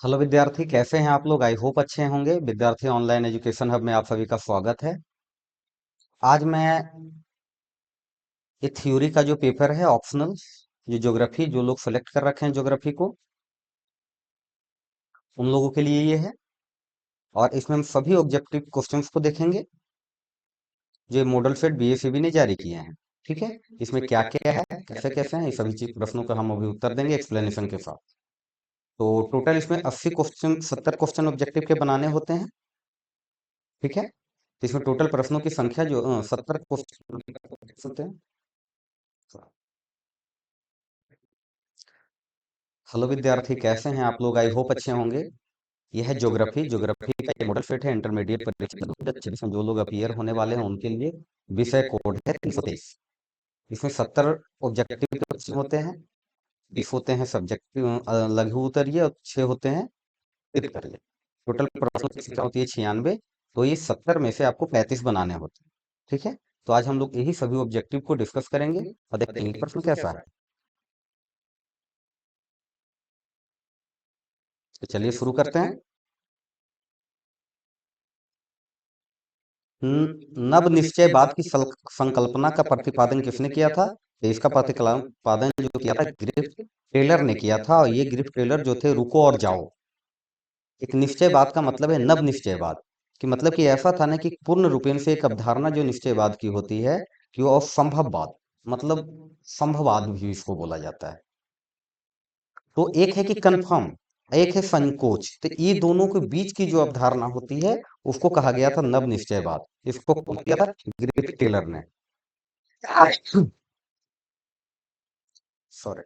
Hello विद्यार्थी, कैसे हैं आप लोग? आई होप अच्छे होंगे। विद्यार्थी ऑनलाइन एजुकेशन हब में आप सभी का स्वागत है। आज मैं ये थ्योरी का जो पेपर है ऑप्शनल, ये ज्योग्राफी जो लोग सेलेक्ट कर रखे हैं ज्योग्राफी को, उन लोगों के लिए ये है। और इसमें हम सभी ऑब्जेक्टिव क्वेश्चंस को देखेंगे जो मॉडल सेट बीएसईबी ने जारी किए हैं। ठीक है, इसमें क्या क्या है, कैसे कैसे हैं, ये सभी चीज प्रश्नों का हम अभी उत्तर देंगे एक्सप्लेनेशन के साथ। तो टोटल इसमें 80 क्वेश्चन, 70 क्वेश्चन ऑब्जेक्टिव के बनाने होते हैं। ठीक है, तो इसमें टोटल प्रश्नों की संख्या जो 70 क्वेश्चन होते हैं। हेलो विद्यार्थी, कैसे हैं आप लोग? आई होप अच्छे होंगे। यह है ज्योग्राफी। ज्योग्राफी का ये मॉडल सेट है इंटरमीडिएट परीक्षा 2026 में जो लोग अपीयर होने वाले हैं उनके लिए। विषय कोड है 323। इसमें 70 ऑब्जेक्टिव के क्वेश्चन होते हैं, 20 होते हैं सब्जेक्टिव लघु उत्तरीय, और 6 होते हैं उत्तरीय। टोटल प्रश्नों की संख्या होती है 96। तो ये 70 में से आपको 35 बनाने होते हैं। ठीक है, तो आज हम लोग यही सभी ऑब्जेक्टिव को डिस्कस करेंगे और देखेंगे प्रश्न कैसा है। तो चलिए शुरू करते हैं। नव निश्चयवाद की संकल्पना का प्रतिपादन किसने किया था? तो इसका प्रतिपादन जो किया था ग्रिफ टेलर ने किया था। और ये ग्रिफ टेलर जो थे, रुको और जाओ। एक निश्चयवाद का मतलब है नव निश्चयवाद, कि मतलब कि ऐसा था ना कि पूर्ण रूपेण से एक अवधारणा जो निश्चयवाद की होती है कि वो असंभववाद, मतलब संभववाद भी इसको बोला जाता है। तो एक है कि कंफर्म, एक है संकोच। तो ये दोनों के बीच की जो अवधारणा होती है उसको कहा गया था नव निश्चयवाद। इसको कौन किया था? ग्रिफ टेलर ने। सॉरी।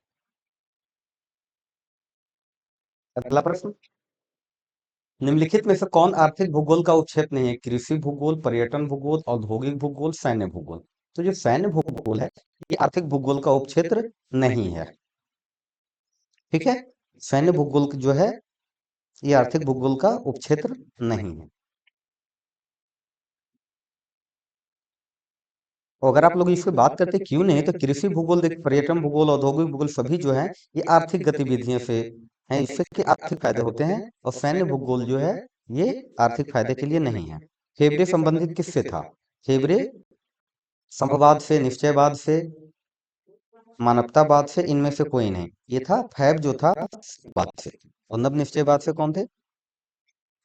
अगला प्रश्न, निम्नलिखित में से कौन आर्थिक भूगोल का उपक्षेत्र नहीं है? कृषि भूगोल, पर्यटन भूगोल, औद्योगिक भूगोल, सैन्य भूगोल। तो जो सैन्य भूगोल है ये आर्थिक भूगोल का उपक्षेत्र नहीं है। ठीक है, सैन्य भूगोल जो है ये आर्थिक भूगोल का उपक्षेत्र नहीं है। और अगर आप लोग इसकी बात करते क्यों नहीं, तो कृषि भूगोल, देखिए पर्यटन भूगोल, औद्योगिक भूगोल सभी जो है ये आर्थिक गतिविधियों से हैं, इससे कि आर्थिक फायदे होते हैं। और सैन्य भूगोल जो है ये आर्थिक फायदे के लिए नहीं है। हेब्रे संबंधित किससे था? हेब्रे संभववाद से, निश्चयवाद से, मानवतावाद से, इनमें से कोई नहीं। ये था फैब जो था बात से। और नव निश्चयवाद से कौन थे?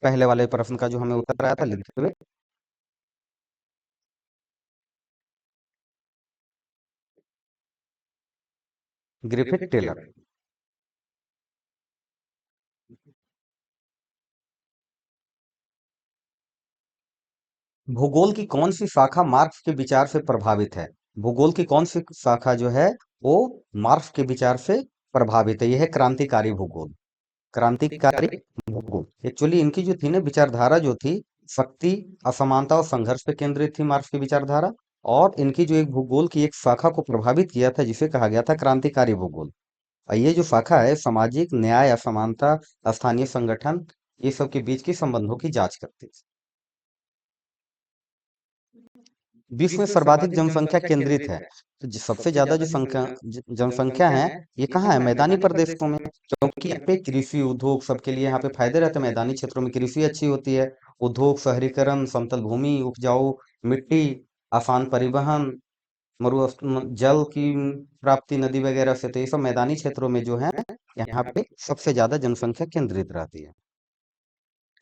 पहले वाले प्रश्न का जो हमें उत्तर आया था लिखते हुए, ग्रिफिथ टेलर। भूगोल की कौन सी शाखा मार्क्स के विचार से प्रभावित है? भूगोल की कौन सी शाखा जो है वो मार्क्स के विचार से प्रभावित है? यह है क्रांतिकारी भूगोल। क्रांतिकारी भूगोल एक्चुअली इनकी जो थी ना विचारधारा जो थी, शक्ति, असमानता और संघर्ष पे केंद्रित थी मार्क्स की विचारधारा। और इनकी जो एक भूगोल की एक शाखा को प्रभावित किया था जिसे कहा गया था क्रांतिकारी भूगोल। और ये जो शाखा है सामाजिक न्याय, असमानता, स्थानीय संगठन, ये सब के बीच के संबंधों की जांच करती है। विश्व में सर्वाधिक जनसंख्या केंद्रित है। तो सबसे ज्यादा जो संख्या जनसंख्या है ये कहाँ है? मैदानी प्रदेशों में, क्योंकि यहाँ पे कृषि उद्योग सबके लिए यहाँ पे फायदे रहते हैं। मैदानी क्षेत्रों में कृषि अच्छी होती है, उद्योग, शहरीकरण, समतल भूमि, उपजाऊ मिट्टी, आसान परिवहन, जल की प्राप्ति नदी वगैरह से। तो ये सब मैदानी क्षेत्रों में जो है यहाँ पे सबसे ज्यादा जनसंख्या केंद्रित रहती है।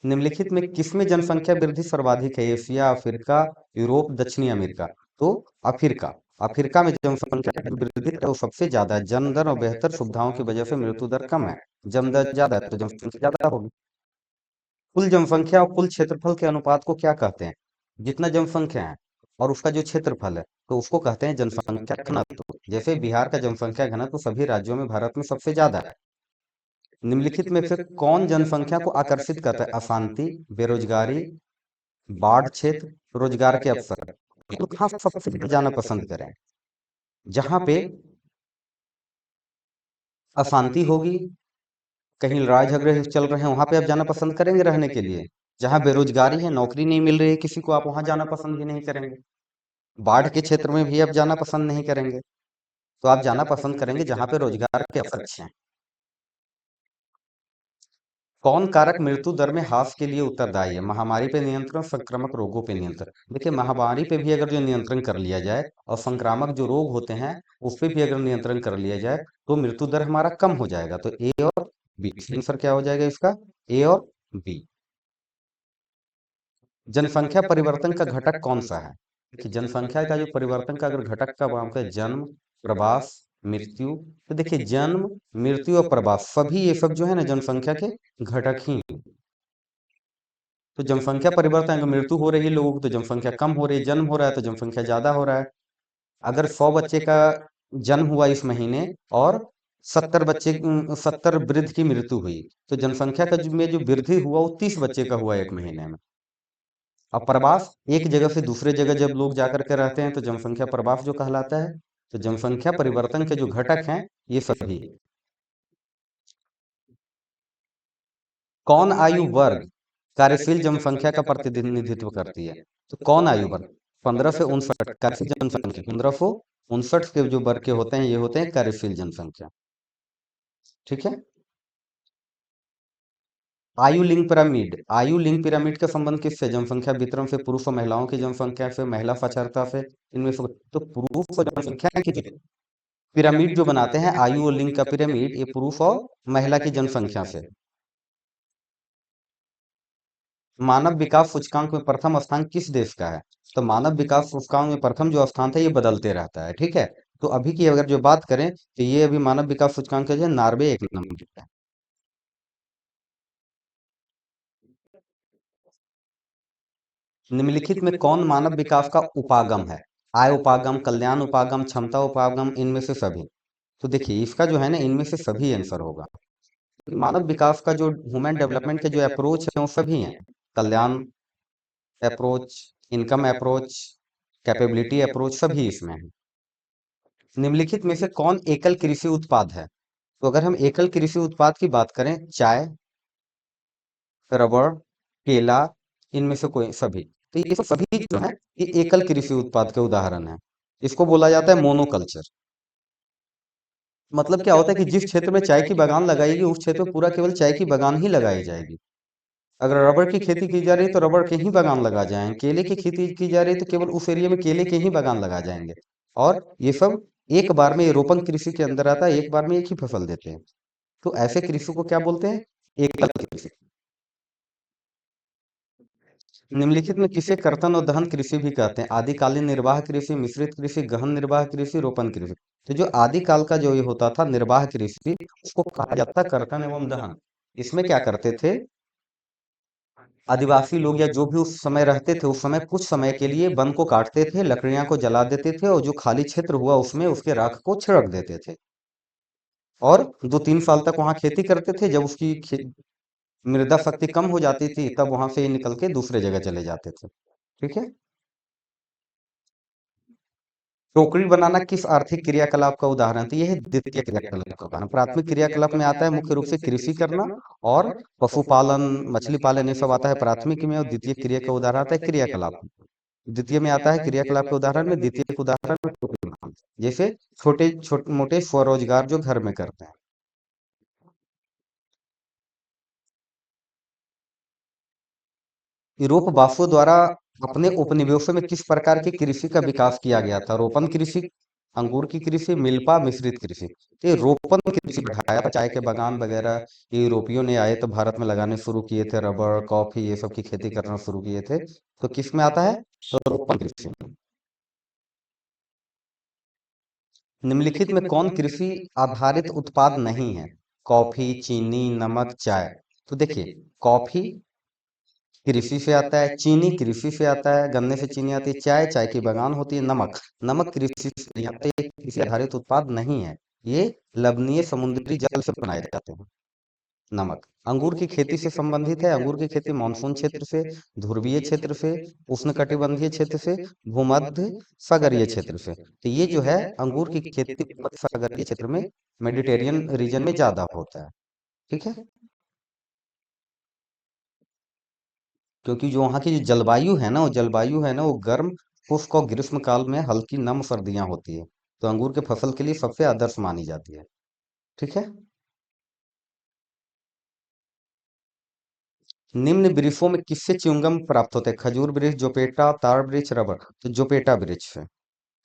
निम्नलिखित में किसमें जनसंख्या वृद्धि सर्वाधिक है? एशिया, अफ्रीका, यूरोप, दक्षिणी अमेरिका। तो अफ्रीका, अफ्रीका में जनसंख्या की वृद्धि है वो सबसे ज्यादा है। जन्म दर और बेहतर सुविधाओं की वजह से मृत्यु दर कम है। जन्म दर ज्यादा है तो जनसंख्या ज्यादा होगी। कुल जनसंख्या और कुल क्षेत्रफल के अनुपात को क्या कहते हैं? जितना जनसंख्या है और उसका जो क्षेत्रफल है तो उसको कहते हैं जनसंख्या घनत्व। जैसे बिहार का जनसंख्या घनत्व सभी राज्यों में भारत में सबसे ज्यादा है। निम्नलिखित में से कौन जनसंख्या को आकर्षित करता है? अशांति, बेरोजगारी, बाढ़ क्षेत्र, रोजगार के अवसर। तो कहाँ सबसे ज्यादा जाना पसंद करें? जहां पे अशांति होगी, कहीं लड़ाई झगड़े चल रहे हैं, वहां पे आप जाना पसंद करेंगे रहने के लिए? जहां बेरोजगारी है, नौकरी नहीं मिल रही है किसी को, आप वहां जाना पसंद भी नहीं करेंगे। बाढ़ के क्षेत्र में भी आप जाना पसंद नहीं करेंगे। तो आप जाना पसंद करेंगे जहां पे रोजगार के अवसर अच्छे हैं। कौन कारक मृत्यु दर में ह्रास के लिए उत्तरदायी है? महामारी पे नियंत्रण, संक्रामक रोगों पे नियंत्रण। देखिए, महामारी पे भी अगर जो नियंत्रण कर लिया जाए और संक्रामक जो रोग होते हैं उस पे भी अगर नियंत्रण कर लिया जाए तो मृत्यु दर हमारा कम हो जाएगा। तो ए और बी आंसर क्या हो जाएगा इसका? ए और बी। जनसंख्या परिवर्तन का घटक कौन सा है? देखिए, जनसंख्या का जो परिवर्तन का अगर घटक का नाम है जन्म, प्रवास, मृत्यु। तो देखिए, जन्म, मृत्यु और प्रवास सभी ये सब जो है ना जनसंख्या के घटक ही हैं। तो जनसंख्या परिवर्तन, अगर मृत्यु हो रही है लोगों की तो जनसंख्या कम हो रही है, जन्म हो रहा है तो जनसंख्या ज्यादा हो रहा है। अगर 100 बच्चे का जन्म हुआ इस महीने और 70 वृद्ध की मृत्यु हुई तो जनसंख्या का में जो वृद्धि हुआ वो 30 बच्चे का हुआ एक महीने में। अब प्रवास, एक जगह से दूसरे जगह जब लोग जाकर के रहते हैं तो जनसंख्या प्रवास जो कहलाता है। तो जनसंख्या परिवर्तन के जो घटक हैं ये सभी। कौन आयु वर्ग कार्यशील जनसंख्या का प्रतिनिधित्व करती है? तो कौन आयु वर्ग? 15 से 59 कार्यशील जनसंख्या, 1559 के जो वर्ग के होते हैं ये होते हैं कार्यशील जनसंख्या। ठीक है। आयु लिंग पिरामिड, आयु लिंग पिरामिड का संबंध किससे? जनसंख्या वितरण से, पुरुष और महिलाओं की जनसंख्या से, महिला साक्षरता से, इनमें से। तो पुरुष और जनसंख्या की पिरामिड जो बनाते हैं आयु और लिंग का पिरामिड, ये पुरुष और महिला की जनसंख्या से। मानव विकास सूचकांक में प्रथम स्थान किस देश का है? तो मानव विकास सूचकांक में प्रथम जो स्थान था ये बदलते रहता है। ठीक है। तो अभी की अगर जो बात करें तो ये अभी मानव विकास सूचकांक जो है नॉर्वे 1 नंबर पे है। निम्नलिखित में कौन मानव विकास का उपागम है? आय उपागम, कल्याण उपागम, क्षमता उपागम, इनमें से सभी। तो देखिए, इसका जो है ना इनमें से सभी आंसर होगा। मानव विकास का जो ह्यूमन डेवलपमेंट के जो अप्रोच है वो सभी हैं। कल्याण approach, income approach, capability approach, सभी इसमें है। निम्नलिखित में से कौन एकल कृषि उत्पाद है? तो अगर हम एकल कृषि उत्पाद की बात करें, चाय, रबड़, केला, इनमें से कोई सभी। तो ये सभी जो है ये एकल कृषि उत्पाद के उदाहरण है। इसको बोला जाता है मोनोकल्चर। मतलब क्या होता है कि जिस क्षेत्र में चाय की बागान लगाएगी उस क्षेत्र में पूरा केवल चाय की बागान ही लगाई जाएगी। अगर रबड़ की खेती की जा रही है तो रबड़ के ही बागान लगा जाएंगे, केले की खेती की जा रही है तो केवल उस एरिया में केले के ही बागान लगा जाएंगे। और ये सब एक बार में, ये रोपण कृषि के अंदर आता है, एक बार में एक ही फसल देते हैं। तो ऐसे कृषि को क्या बोलते हैं? एकल कृषि। निम्नलिखित में किसे कर्तन और दहन कृषि भी कहते हैं? आदिकालीन निर्वाह कृषि, मिश्रित कृषि, गहन निर्वाह कृषि, रोपण कृषि। तो जो आदिकाल का जो ये होता था निर्वाह कृषि, उसको कहा जाता है कर्तन एवं दहन। इसमें क्या करते थे आदिवासी लोग या जो भी उस समय रहते थे, उस समय कुछ समय के लिए वन को काटते थे, लकड़ियां को जला देते थे और जो खाली क्षेत्र हुआ उसमें उसके राख को छिड़क देते थे और 2-3 साल तक वहां खेती करते थे। जब उसकी मृदा शक्ति कम हो जाती थी तब वहां से निकल के दूसरे जगह चले जाते थे। ठीक है। टोकरी बनाना किस आर्थिक क्रियाकलाप का उदाहरण है? तो यह है द्वितीय क्रियाकलाप का उदाहरण। प्राथमिक क्रियाकलाप में आता है मुख्य रूप से कृषि करना और पशुपालन, मछली पालन, ये सब आता है प्राथमिक में। और द्वितीय क्रिया का उदाहरण आता है क्रियाकलाप। द्वितीय में आता है क्रियाकलाप के उदाहरण में, द्वितीय के उदाहरण में टोकरी बनाना। जैसे छोटे छोटे मोटे स्वरोजगार जो घर में करते हैं। यूरोप वासियों द्वारा अपने उपनिवेशों में किस प्रकार की कृषि का विकास किया गया था? रोपण कृषि, अंगूर की कृषि, मिल्पा, मिश्रित कृषि। तो ये रोपण कृषि बढ़ाया था, चाय के बागान वगैरह ये यूरोपियों ने आए तो भारत में लगाने शुरू किए थे, रबड़, कॉफी, ये सब की खेती करना शुरू किए थे। तो किस में आता है? तो रोपण कृषि। निम्नलिखित में कौन कृषि आधारित उत्पाद नहीं है? कॉफी, चीनी, नमक, चाय। तो देखिए, कॉफी कृषि से आता है, चीनी कृषि से आता है, गन्ने से चीनी आती है, चाय चाय की बागान होती है, नमक नमक कृषि से नहीं आता, ये कृषि आधारित उत्पाद नहीं है। ये लवणीय समुद्री जल से बनाए जाते हैं। नमक अंगूर की खेती से संबंधित है। अंगूर की खेती मानसून क्षेत्र से, ध्रुवीय क्षेत्र से, उष्णकटिबंधीय क्षेत्र से, भूमध्य सागरीय क्षेत्र से। तो ये जो है अंगूर की खेती भूमध्य सागरीय क्षेत्र में, मेडिटेरियन रीजन में ज्यादा होता है। ठीक है। क्योंकि जो वहाँ की जो जलवायु है ना, वो जलवायु है ना वो गर्म, शुष्क और ग्रीष्म काल में हल्की नम सर्दियां होती है। तो अंगूर के फसल के लिए सबसे आदर्श मानी जाती है। ठीक है। निम्न वृक्षों में किससे च्युइंगम प्राप्त होता है? खजूर वृक्ष, जोपेटा, ताड़ वृक्ष, रबर। तो जोपेटा वृक्ष से,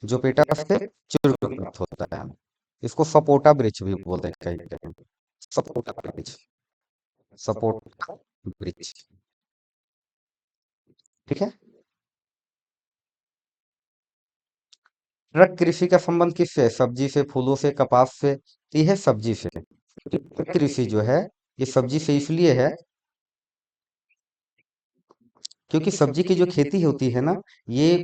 जोपेटा से च्युइंगम प्राप्त होता है। इसको सपोटा वृक्ष भी बोलते हैं कहीं कहीं। सपोटा वृक्ष, सपोटा वृक्ष। ठीक है। ट्रक कृषि का संबंध किससे है? सब्जी से, फूलों से, कपास से। तो यह है सब्जी से। ट्रक कृषि जो है ये सब्जी से इसलिए है क्योंकि सब्जी की जो खेती होती है ना, ये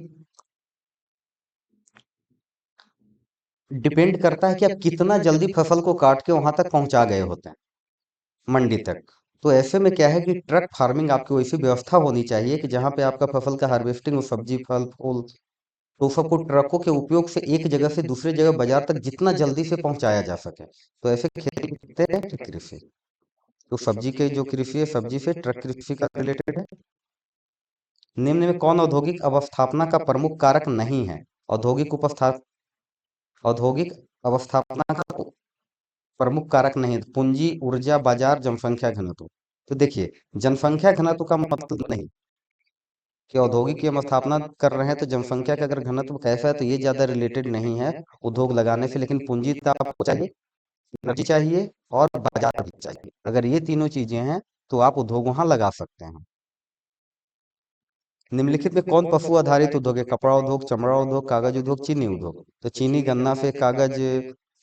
डिपेंड करता है कि आप कितना जल्दी फसल को काट के वहां तक पहुंचा गए होते हैं, मंडी तक। तो ऐसे में क्या है कि ट्रक फार्मिंग आपकी वैसी व्यवस्था होनी चाहिए कि जहां पे आपका फसल का हार्वेस्टिंग, सब्जी, फल, फूल, तो सबको ट्रकों के उपयोग से एक जगह से दूसरे जगह बाजार तक जितना जल्दी से पहुंचाया जा सके। तो ऐसे खेती करते हैं ट्रक कृषि। तो सब्जी के जो कृषि है, सब्जी से ट्रक कृषि का रिलेटेड है। निम्न में कौन औद्योगिक अवस्थापना का प्रमुख कारक नहीं है? औद्योगिक उपस्था औद्योगिक अवस्थापना का प्रमुख कारक नहीं है। पूंजी, ऊर्जा, बाजार, जनसंख्या घनत्व। तो देखिए, जनसंख्या घनत्व का मतलब नहीं कि औद्योगिक की हम स्थापना कर रहे हैं तो जनसंख्या का अगर घनत्व कैसा है तो ये ज्यादा रिलेटेड नहीं है उद्योग लगाने से। लेकिन पूंजी तो आपको चाहिए, एनर्जी चाहिए और बाजार भी चाहिए। अगर ये तीनों चीजें हैं तो आप उद्योग वहां लगा सकते हैं। निम्नलिखित में कौन पशु आधारित उद्योग है? कपड़ा उद्योग, चमड़ा उद्योग, कागज उद्योग, चीनी उद्योग। तो चीनी गन्ना से, कागज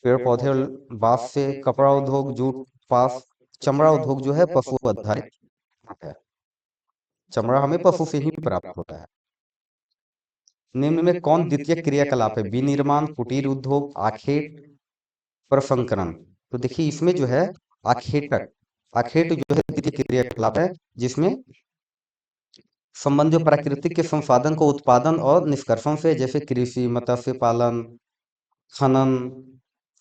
पेड़ पौधे बांस से, कपड़ा उद्योग जूट पास, चमड़ा उद्योग जो है पशु आधारित है। चमड़ा हमें पशु से ही प्राप्त होता है। निम्न में कौन द्वितीय क्रियाकलाप है? विनिर्माण, कुटीर उद्योग, आखेट, प्रसंस्करण। तो देखिए इसमें जो है आखेटक, आखेट जो है द्वितीय क्रियाकलाप है, जिसमें संबंध जो प्राकृतिक के संसाधन को उत्पादन और निष्कर्षण से, जैसे कृषि, मत्स्य पालन, खनन।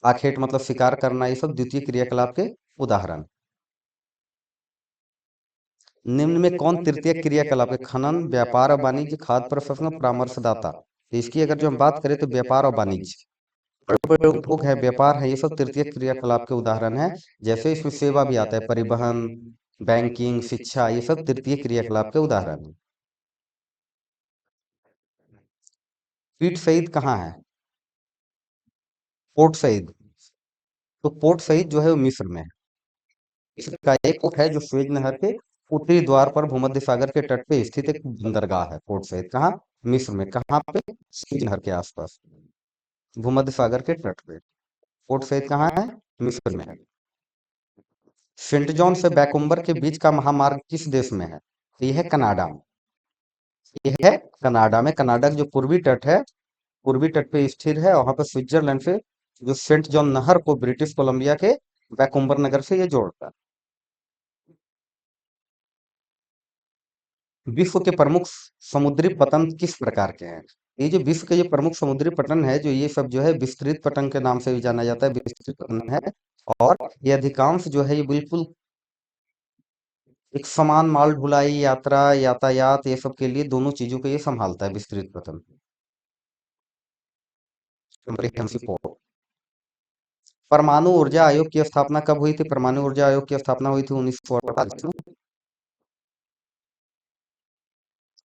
आखेट मतलब शिकार करना, ये सब द्वितीय क्रियाकलाप के उदाहरण। निम्न में कौन तृतीय क्रियाकलाप है? खनन, व्यापार और वाणिज्य, खाद्य प्रसंस्करण, परामर्शदाता। तो इसकी अगर जो हम बात करें तो व्यापार और वाणिज्य, बड़े बड़े उद्योग है, व्यापार है, ये सब तृतीय क्रियाकलाप के उदाहरण है। जैसे इसमें सेवा भी आता है, परिवहन, बैंकिंग, शिक्षा, ये सब तृतीय क्रियाकलाप के उदाहरण है। पीट शहीद कहाँ है? पोर्ट शहीद। तो पोर्ट शहीद जो है वो मिस्र में है। मिस्र का एक पोर्ट है जो स्वेज नहर के उत्तरी द्वार पर भूमध्य सागर के तट पे स्थित एक बंदरगाह है। पोर्ट शहीद कहाँ? मिस्र में। कहाँ पे? स्वेज नहर के आसपास, भूमध्य सागर के तट पे। पोर्ट शहीद कहाँ है? मिस्र में है। सेंट जॉन से वैंकूवर के बीच का महामार्ग किस देश में है? तो यह है कनाडा में। यह है कनाडा में। कनाडा का जो पूर्वी तट है, पूर्वी तट पे स्थिर है। वहां पर स्विट्जरलैंड से जो सेंट जॉन नहर को ब्रिटिश कोलंबिया के वैंकूवर नगर से ये जोड़ता है। विश्व के प्रमुख समुद्री पतन किस प्रकार के हैं? ये जो विश्व के जो प्रमुख समुद्री पतन है, जो ये सब जो है विस्तृत पतन के नाम से भी जाना जाता है, विस्तृत पतन है। और ये अधिकांश जो है ये बिल्कुल एक समान माल ढुलाई, यात्रा, यातायात, ये सब के लिए दोनों चीजों को ये संभालता है, विस्तृत पतन। Comprehensive port. परमाणु ऊर्जा आयोग की स्थापना कब हुई थी? परमाणु ऊर्जा आयोग की स्थापना हुई थी 1948 में।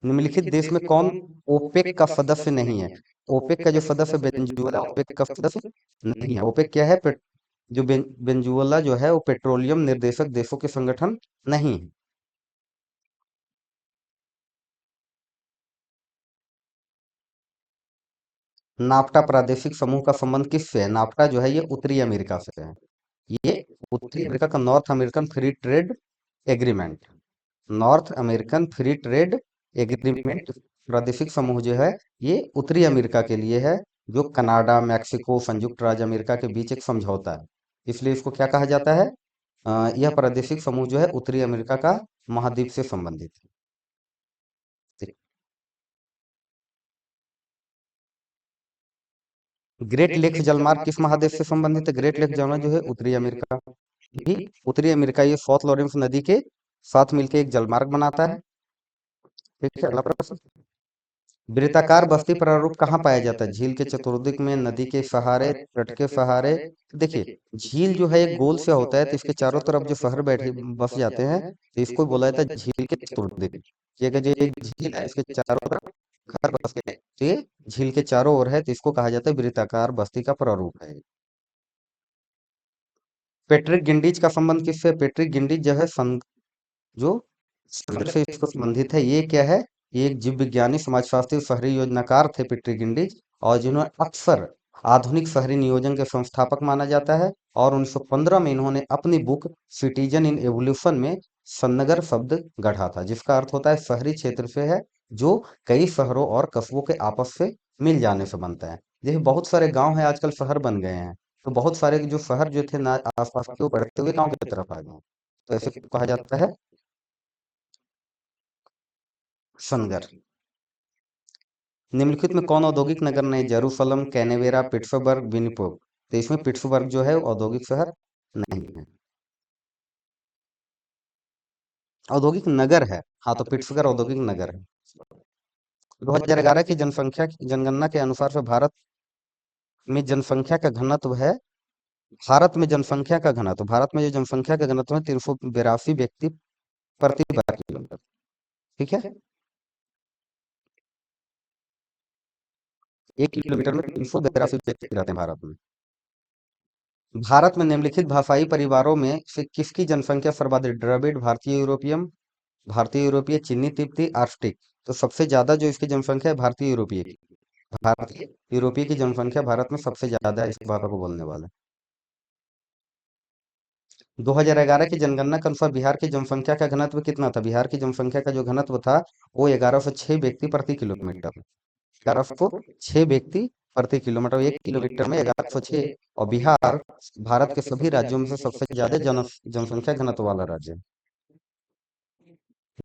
निम्नलिखित देश में कौन ओपेक का सदस्य नहीं है? ओपेक का जो सदस्य वेनेजुएला ओपेक का सदस्य नहीं है। ओपेक क्या है? जो वेनेजुएला जो है वो पेट्रोलियम निर्देशक देशों के संगठन नहीं है। नाफ्टा प्रादेशिक समूह का संबंध किससे है? नाफ्टा जो है ये उत्तरी अमेरिका से है। ये उत्तरी अमेरिका का north American free trade agreement, north American free trade agreement प्रादेशिक समूह जो है ये उत्तरी अमेरिका के लिए है, जो कनाडा, मैक्सिको, संयुक्त राज्य अमेरिका के बीच एक समझौता है। इसलिए इसको क्या कहा जाता है? यह प्रादेशिक समूह जो है उत्तरी अमेरिका का महाद्वीप से संबंधित है। ग्रेट लेक्स जलमार्ग किस महादेश से संबंधित है? ग्रेट लेक्स जलमार्ग जो है उत्तरी अमेरिका, भी उत्तरी अमेरिका ये साउथ लॉरेंस नदी के साथ मिलकर एक जलमार्ग बनाता है। ठीक है, अगला प्रश्न। वृत्ताकार बस्ती प्रारूप कहाँ पाया जाता है? झील के चतुर्दिक में, नदी के सहारे, तट के सहारे। देखिए, झील जो है एक गोल से होता है, तो इसके चारों तरफ जो शहर बैठे बस जाते हैं, तो इसको बोला जाता है झील के चतुर्दिक। ये अगर जो एक झील है, इसके चारों तरफ घर बस गए, तो ये झील के चारों ओर है, तो इसको कहा जाता है वृत्ताकार बस्ती का प्रारूप है। पेट्रिक गिंडीज का संबंध किससे? पेट्रिक गिंडीज जो है जो संघर्ष से इसको संबंधित है। ये क्या है? ये एक जीव विज्ञानी, समाजशास्त्री, शहरी योजनाकार थे पेट्रिक इंडिज, और जिन्होंने अक्सर आधुनिक शहरी नियोजन के संस्थापक माना जाता है। और 1915 में इन्होंने अपनी बुक सिटीजन इन एवोल्यूशन में सन्नगर शब्द गढ़ा था, जिसका अर्थ होता है शहरी क्षेत्र से है जो कई शहरों और कस्बों के आपस से मिल जाने से बनता है। जैसे बहुत सारे गांव हैं आजकल शहर बन गए हैं, तो बहुत सारे जो शहर जो थे ना आसपास के, वो बढ़ते हुए गांव की तरफ आ गए, तो ऐसे कहा जाता है सनगर। निम्नलिखित में कौन औद्योगिक नगर नहीं? Jerusalem, Canberra, Pittsburgh, Winnipeg. तो इसमें पिट्सबर्ग जो है औद्योगिक शहर नहीं है, औद्योगिक नगर है। हाँ, तो पिट्सबर्ग औद्योगिक नगर है। 2011 की जनगणना के अनुसार से भारत में जनसंख्या का घनत्व है, भारत में जनसंख्या का घनत्व, भारत में जो जनसंख्या का घनत्व है 382 व्यक्ति प्रति वर्ग किलोमीटर। ठीक है, 1 किलोमीटर में 382 व्यक्ति रहते हैं भारत में। भारत में निम्नलिखित भाषाई परिवारों में से किसकी जनसंख्या सर्वाधिक? द्रविड़, भारतीय यूरोपीय, चीनी, तिब्बती, आर्कटिक। तो सबसे ज्यादा जो इसकी जनसंख्या है भारतीय यूरोपीय की, भारतीय यूरोपीय की जनसंख्या भारत में सबसे ज्यादा है इस भाषा को बोलने वाले। 2011 की जनगणना के अनुसार बिहार की जनसंख्या का घनत्व कितना था? बिहार की जनसंख्या का जो घनत्व था वो 1106 व्यक्ति प्रति किलोमीटर, 1106 व्यक्ति प्रति किलोमीटर, 1 किलोमीटर में 1106। और बिहार भारत के सभी राज्यों में से सबसे ज्यादा जनसंख्या घनत्व वाला राज्य है।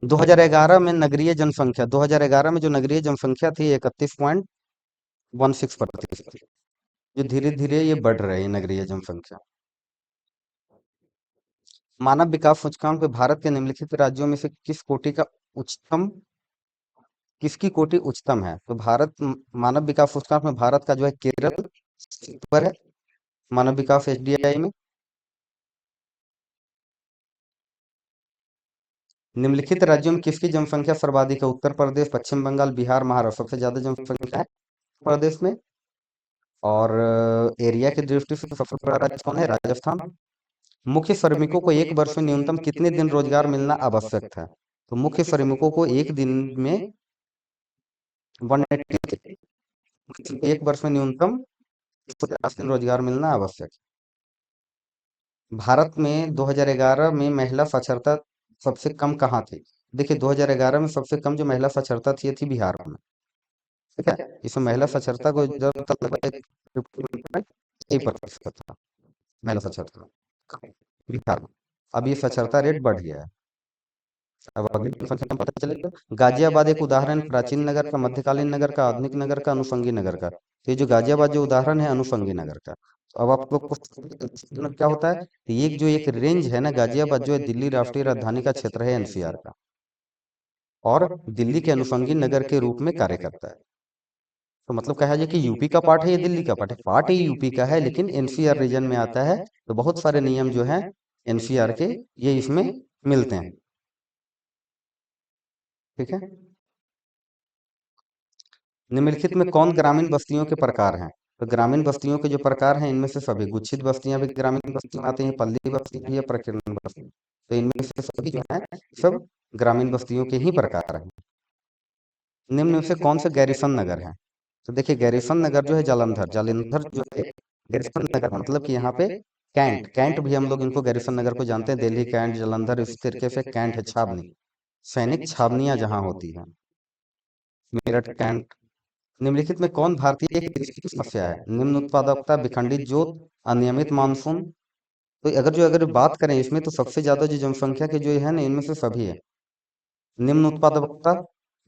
2011 में नगरीय जनसंख्या, 2011 में जो नगरीय जनसंख्या थी 31.16%। जो धीरे धीरे ये बढ़ रही है नगरीय जनसंख्या। मानव विकास सूचकांक में भारत के निम्नलिखित राज्यों में से किसकी कोटि उच्चतम है? तो मानव विकास सूचकांक में भारत का जो है केरल पर है, मानव विकास एचडीआई में। निम्नलिखित राज्यों में किसकी जनसंख्या सर्वाधिक है? उत्तर प्रदेश, पश्चिम बंगाल, बिहार, महाराष्ट्र। सबसे ज्यादा जनसंख्या है प्रदेश में। और एरिया की दृष्टि से सबसे बड़ा राज्य कौन है? राजस्थान। मुख्य श्रमिकों को एक वर्ष में न्यूनतम कितने दिन रोजगार मिलना आवश्यक था? तो मुख्य श्रमिकों को एक दिन में 180, एक वर्ष में न्यूनतम 150 दिन रोजगार मिलना आवश्यक है। भारत में 2011 में महिला साक्षरता सबसे कम कहाँ थी? देखिए, 2011 में सबसे कम जो महिला साक्षरता थी ये थी बिहार में। ठीक है, इसमें महिला साक्षरता को जब तक लगभग 50% था महिला साक्षरता बिहार में। अब ये साक्षरता रेट बढ़ गया है। अब अगली संख्या में पता चलेगा। गाजियाबाद एक उदाहरण, प्राचीन नगर का, मध्यकालीन नगर का, आधुनिक नगर का, अनुषंगी नगर का। तो ये जो गाजियाबाद जो उदाहरण है अनुषंगी नगर का। तो अब आप लोग को क्या होता है, ये जो एक रेंज है ना, गाजियाबाद जो है दिल्ली राष्ट्रीय राजधानी का क्षेत्र है एनसीआर का, और दिल्ली के अनुषंगी नगर के रूप में कार्य करता है। तो मतलब कहा जाए कि यूपी का पार्ट है, ये दिल्ली का पार्ट है, पार्ट ही यूपी का है, लेकिन एनसीआर रीजन में आता है। तो बहुत सारे नियम जो हैं एनसीआर के, ये इसमें मिलते हैं। ठीक है, निम्नलिखित में कौन ग्रामीण बस्तियों के प्रकार हैं? तो ग्रामीण बस्तियों के जो प्रकार हैं इनमें से सभी, गुच्छित बस्तियां भी ग्रामीण बस्ती में आती हैं, पल्ली बस्ती भी है, प्रकीर्णन बस्ती। तो इनमें से सभी जो है सब ग्रामीण बस्तियों के ही प्रकार हैं। निम्न में से कौन से गैरिसन नगर हैं? तो देखिए, गैरिसन नगर जो है जालंधर, जालंधर जो है गैरिसन नगर, मतलब कि यहाँ पे कैंट, कैंट भी हम लोग इनको गैरिसन नगर को जानते हैं। दिल्ली कैंट, जालंधर, इस तरीके से कैंट है छावनी, सैनिक छावनियां जहाँ होती हैं, मेरठ कैंट। निम्नलिखित में कौन भारतीय कृषि की समस्या है? निम्न उत्पादकता, विखंडित जोत, अनियमित मानसून। तो अगर बात करें इसमें, तो सबसे ज्यादा जो जनसंख्या के जो है ना इनमें से सभी है। निम्न उत्पादकता,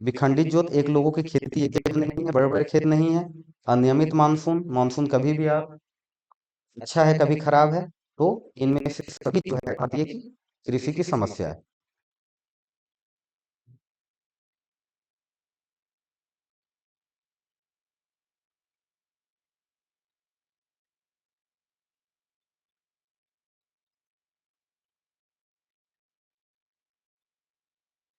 विखंडित जोत, एक लोगों की खेती एक एक नहीं है, बड़े बड़े खेत नहीं है। अनियमित मानसून, मानसून कभी भी आप अच्छा है कभी खराब है। तो इनमें से सभी जो है भारतीय की कृषि की समस्या है।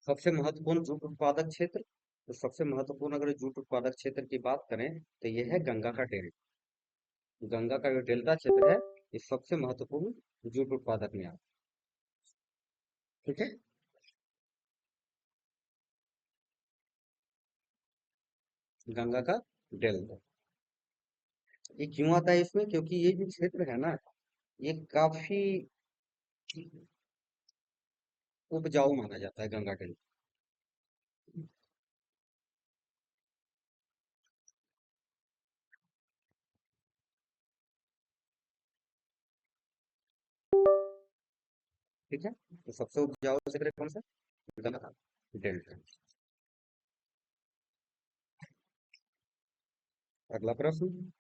सबसे महत्वपूर्ण जूट उत्पादक क्षेत्र, तो सबसे महत्वपूर्ण अगर जूट उत्पादक क्षेत्र की बात करें तो यह है गंगा का डेल्टा। गंगा का जो डेल्टा क्षेत्र है ये सबसे महत्वपूर्ण जूट उत्पादक में आता है। ठीक है। गंगा का डेल्टा ये क्यों आता है इसमें, क्योंकि ये जो क्षेत्र है ना ये काफी उपजाऊ माना जाता है गंगा डेल्टा। ठीक है, तो सबसे उपजाऊ क्षेत्र कौन सा, गंगा डेल्टा। अगला प्रश्न,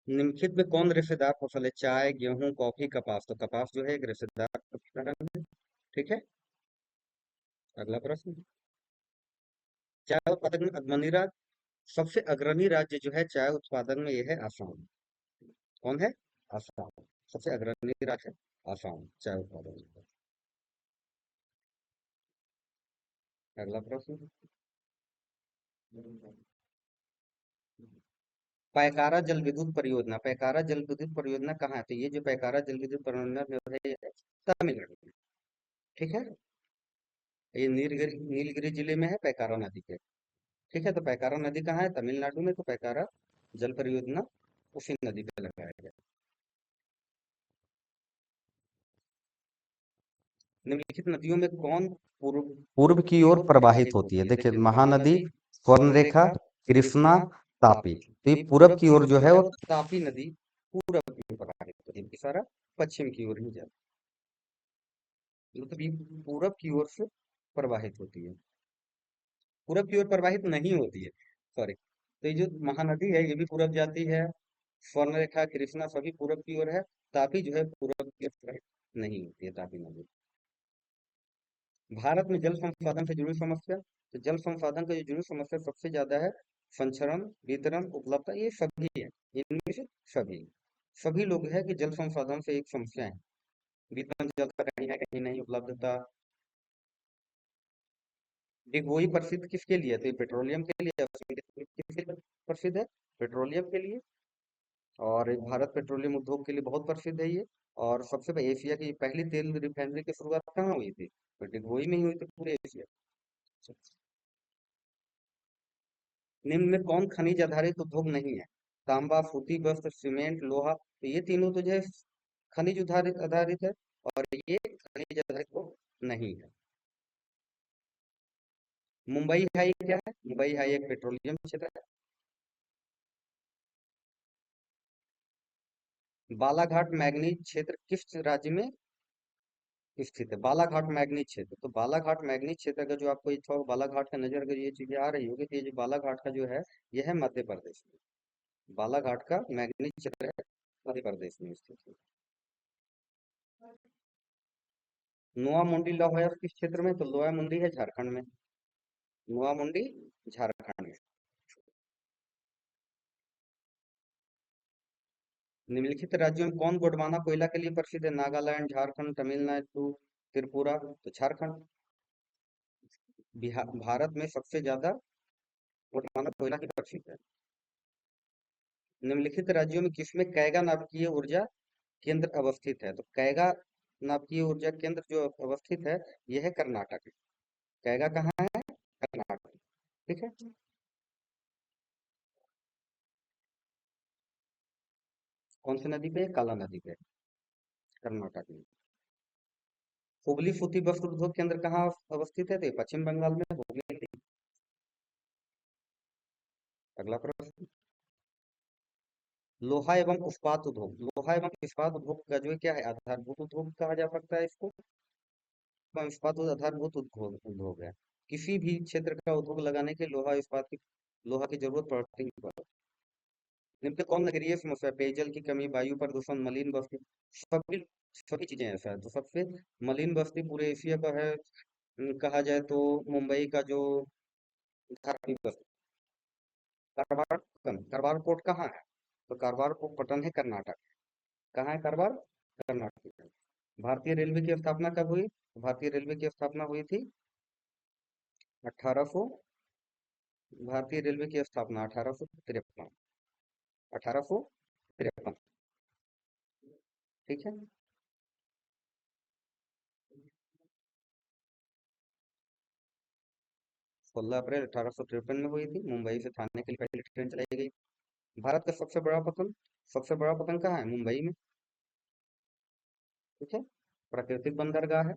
निम्नलिखित में कौन रेशेदार फसल है, चाय गेहूं कॉफी कपास, तो कपास जो है एक रेशेदार फसल है। ठीक है। अगला प्रश्न, चाय उत्पादन में अग्रणी राज्य, सबसे अग्रणी राज्य जो है चाय उत्पादन में यह है आसाम। कौन है, आसाम। सबसे अग्रणी राज्य है आसाम चाय उत्पादन में। अगला प्रश्न, पैकारा जल विद्युत परियोजना, पैकारा जल विद्युत परियोजना कहाँ है, तो ये जो पैकारा जल विद्युत परियोजना जो है ये है तमिलनाडु में। ठीक है, ये नीलगिरी जिले में है पैकारा नदी पे। ठीक है, तो पैकारा नदी कहाँ है, तमिलनाडु में, तो पैकारा जल परियोजना उसी नदी पे लगाया गया। निम्नलिखित नदियों में कौन पूर्व पूर्व की ओर प्रवाहित होती है, देखिए महानदी, स्वर्णरेखा, कृष्णा, तापी, तो ये पूरब की ओर जो है वो तापी नदी पूरब की ओर प्रवाहित होती है, जबकि सारा पश्चिम की ओर ही जाता है, मतलब ये पूरब की ओर से प्रवाहित होती है, पूरब की ओर प्रवाहित नहीं होती है, सॉरी। तो ये जो महानदी है ये भी पूरब जाती है, स्वर्णरेखा कृष्णा सभी पूरब की ओर है, तापी जो है पूरब की ओर प्रवाहित नहीं होती है तापी नदी। भारत में जल संसाधन से जुड़ी समस्या, तो जल संसाधन का जो जुड़ी समस्या सबसे ज्यादा है संचरण, वितरण, उपलब्धता, ये सभी है, इनमें से सभी सभी लोग है कि जल संसाधन से एक समस्या है, वितरण जल का कहीं है कहीं नहीं, उपलब्धता। डिगबोई प्रसिद्ध किसके लिए है? तो ये पेट्रोलियम के लिए है। किसके लिए प्रसिद्ध है? पेट्रोलियम के लिए। और ये भारत पेट्रोलियम उद्योग के लिए बहुत प्रसिद्ध है ये। और सबसे पहले एशिया की पहली तेल रिफाइनरी की शुरुआत कहाँ हुई थी, तो डिगबोई में ही हुई थी पूरे एशिया। निम्न में कौन खनिज आधारित उद्योग नहीं है, तांबा, सूती वस्त्र, सीमेंट, लोहा, तो ये तीनों तो जो है खनिज आधारित आधारित है, और ये खनिज आधारित तो नहीं है। मुंबई हाई क्या है, मुंबई हाई एक पेट्रोलियम क्षेत्र है। बालाघाट मैग्नीज क्षेत्र किस राज्य में स्थित है, बालाघाट मैग्नीज क्षेत्र, तो बालाघाट मैग्नीज क्षेत्र का जो आपको इतना बालाघाट का नजर अगर ये चीजें आ रही होगी तो ये जो बालाघाट का जो है यह है मध्य प्रदेश में, बालाघाट का मैग्नीज क्षेत्र है मध्य प्रदेश में स्थित है। नोआ मुंडी लौह अयस्क किस क्षेत्र में, तो लोया मुंडी है झारखंड में, नोआ मुंडी झारखंड में। निम्नलिखित राज्यों में कौन गोंडवाना कोयला के लिए प्रसिद्ध है, नागालैंड, झारखंड, तमिलनाडु, त्रिपुरा, तो झारखंड। बिहार भारत में सबसे ज्यादा गोंडवाना कोयला की प्रसिद्ध है। निम्नलिखित राज्यों में किसमें कैगा नाभिकीय ऊर्जा केंद्र अवस्थित है, तो कैगा नाभिकीय ऊर्जा केंद्र जो अवस्थित है यह है कर्नाटक में। कैगा कहाँ है, कर्नाटक। ठीक है। कौन सी नदी पे है? काला नदी पे, कर्नाटक में। हुगली सूती वस्त्र उद्योग केंद्र कहाँ अवस्थित है, तो ये पश्चिम बंगाल में हुगली। अगला प्रश्न, लोहा एवं इस्पात उद्योग, लोहा एवं इस्पात उद्योग का जो क्या है आधारभूत उद्योग कहा जा सकता है इसको, एवं इस्पात आधारभूत उद्योग उद्योग है। किसी भी क्षेत्र का उद्योग लगाने के लोहा इस्पात की लोहा की जरूरत पड़ती है। निम्न में कौन नगरीय समस्या, पेयजल की कमी, वायु प्रदूषण, मलिन बस्ती, सभी सभी चीजें ऐसा है, तो सबसे मलिन बस्ती पूरे एशिया का है। कहा जाए तो मुंबई का जो धारावी बस्ती, कारवार कोट कहाँ है, तो कारवार कोट पटन है कर्नाटक, कहाँ है कारवार? कर्नाटक में। भारतीय रेलवे की स्थापना कब हुई? भारतीय रेलवे की स्थापना हुई थी 1800, भारतीय रेलवे की स्थापना 1853, 1853। ठीक है। 16 अप्रैल 1853 में हुई थी। मुंबई से थाने के लिए पहली ट्रेन चलाई गई। भारत का सबसे बड़ा पतन कहाँ है? मुंबई में। ठीक है। प्राकृतिक बंदरगाह है,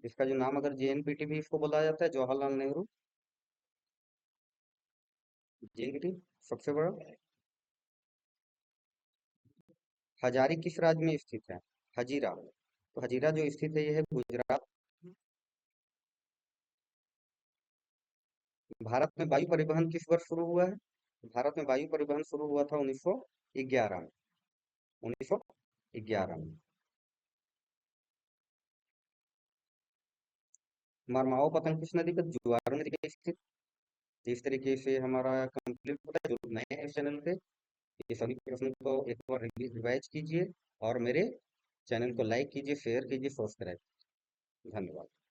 इसका जो नाम अगर जेएनपीटी भी इसको बोला जाता है, जवाहरलाल नेहरू। जेएनपीटी सबसे बड़ा। हजारी किस राज्य में स्थित है? हजीरा। तो हजीरा जो स्थित है, यह है गुजरात। भारत में वायु परिवहन किस वर्ष शुरू हुआ है? भारत में वायु परिवहन शुरू हुआ था 1911 में। 1911 में। मरमाओ पतंग किस नदी पर? जुआर नदी पे स्थित। इस तरीके से हमारा कंप्लीट होता है। जो नए हैं इस चैनल पे, ये सभी प्रश्नों को एक बार रिवाइज कीजिए और मेरे चैनल को लाइक कीजिए, शेयर कीजिए, सब्सक्राइब। धन्यवाद।